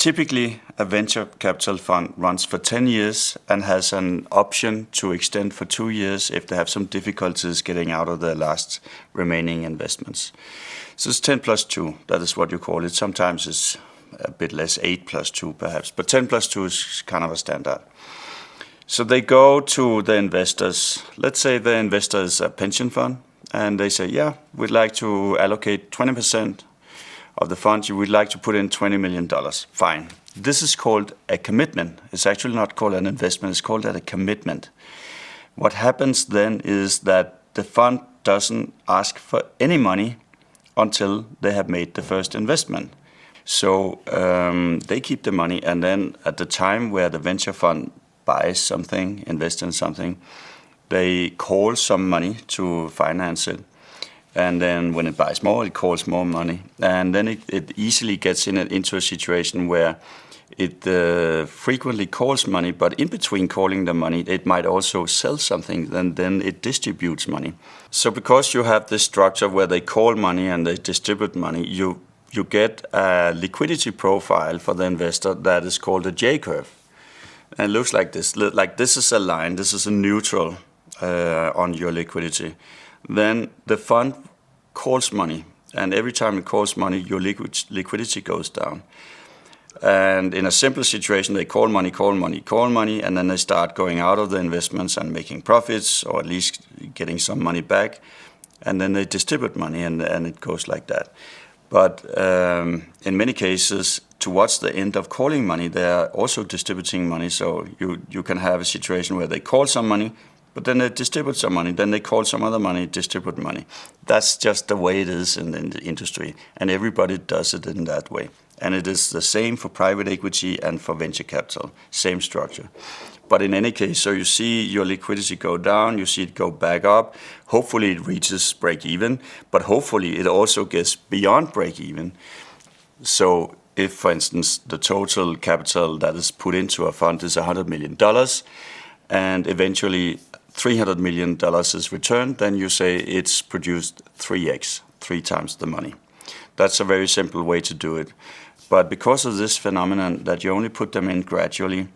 Typically, a venture capital fund runs for 10 years and has an option to extend for 2 years if they have some difficulties getting out of their last remaining investments. So it's 10 plus 2, that is what you call it. Sometimes it's a bit less, 8 plus 2 perhaps, but 10 plus 2 is kind of a standard. So they go to the investors. Let's say the investor is a pension fund, and they say, yeah, we'd like to allocate 20% of the fund. You would like to put in $20 million. Fine. This is called a commitment. It's actually not called an investment. It's called a commitment. What happens then is that the fund doesn't ask for any money until they have made the first investment. So they keep the money, and then at the time where the venture fund buys something, invests in something, they call some money to finance it. And then when it buys more, it calls more money. And then it easily gets into a situation where it frequently calls money, but in between calling the money, it might also sell something, and then it distributes money. So because you have this structure where they call money and they distribute money, you get a liquidity profile for the investor that is called a J-curve. And it looks like this. Like this is a line, this is a neutral on your liquidity. Then the fund calls money, and every time it calls money, your liquidity goes down. And in a simple situation, they call money, and then they start going out of the investments and making profits, or at least getting some money back. And then they distribute money, and it goes like that. But in many cases, towards the end of calling money, they are also distributing money. So you can have a situation where they call some money, but then they distribute some money, then they call some other money, distribute money. That's just the way it is in the industry, and everybody does it in that way. And it is the same for private equity and for venture capital, same structure. But in any case, so you see your liquidity go down, you see it go back up. Hopefully it reaches break even, but hopefully it also gets beyond break even. So if, for instance, the total capital that is put into a fund is $100 million, and eventually $300 million is returned, then you say it's produced 3x, 3 times the money. That's a very simple way to do it. But because of this phenomenon that you only put them in gradually,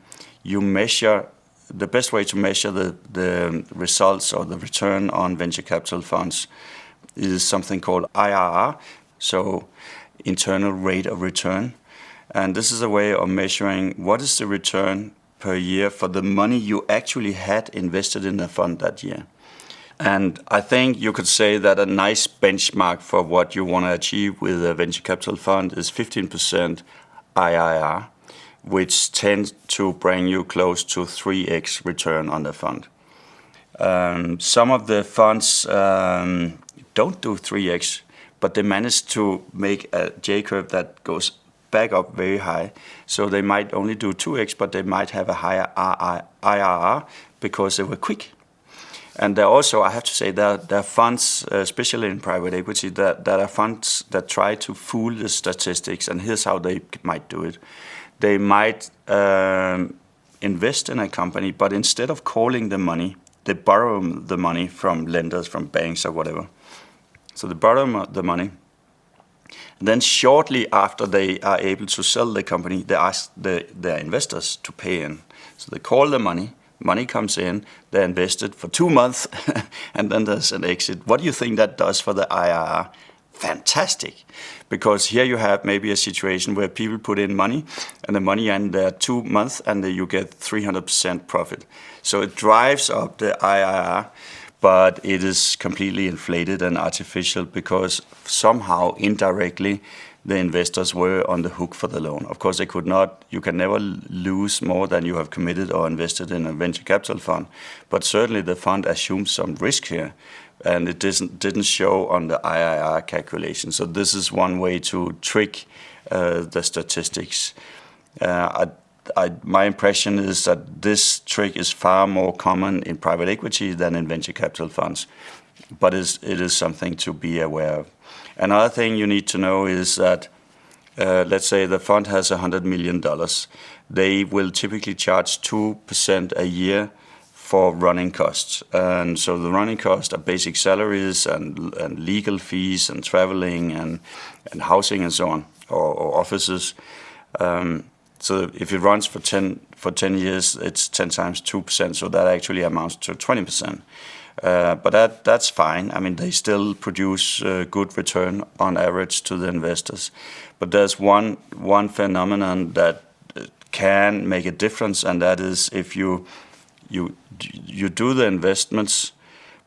you measure, the best way to measure the results or the return on venture capital funds is something called IRR, so internal rate of return. And this is a way of measuring what is the return per year for the money you actually had invested in the fund that year. And I think you could say that a nice benchmark for what you want to achieve with a venture capital fund is 15% IRR, which tends to bring you close to 3x return on the fund. Some of the funds don't do 3x, but they manage to make a J-curve that goes back up very high. So they might only do 2x, but they might have a higher IRR because they were quick. And there also, I have to say, there are funds, especially in private equity, that are funds that try to fool the statistics, and here's how they might do it. They might invest in a company, but instead of calling the money, they borrow the money from lenders, from banks or whatever. So they borrow the money. And then shortly after they are able to sell the company, they ask their investors to pay in. So they call the money comes in, they're invested for 2 months, and then there's an exit. What do you think that does for the IRR? Fantastic, because here you have maybe a situation where people put in money, and the money in there 2 months, and then you get 300% profit. So it drives up the IRR, but it is completely inflated and artificial because somehow indirectly the investors were on the hook for the loan. Of course, they could not. You can never lose more than you have committed or invested in a venture capital fund, but certainly the fund assumes some risk here, and it didn't show on the IRR calculation. So this is one way to trick the statistics. My impression is that this trick is far more common in private equity than in venture capital funds, but it is something to be aware of. Another thing you need to know is that, let's say the fund has $100 million. They will typically charge 2% a year for running costs. And so the running costs are basic salaries and legal fees and traveling and housing and so on, or offices. So if it runs for 10 years, it's 10 times 2%, so that actually amounts to 20%. But that's fine. I mean, they still produce good return on average to the investors. But there's one phenomenon that can make a difference, and that is if you do the investments,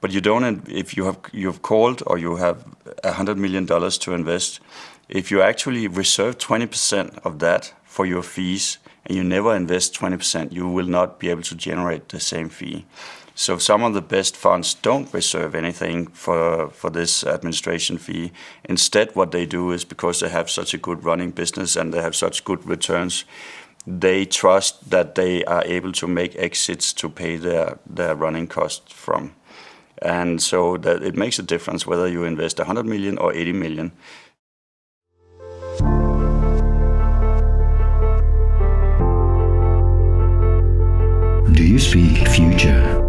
but you don't. If you've called or you have $100 million to invest, if you actually reserve 20% of that for your fees and you never invest 20%, you will not be able to generate the same fee. So some of the best funds don't reserve anything for this administration fee. Instead, what they do is, because they have such a good running business and they have such good returns, they trust that they are able to make exits to pay their running costs from. And so that it makes a difference whether you invest 100 million or 80 million. Do you speak future?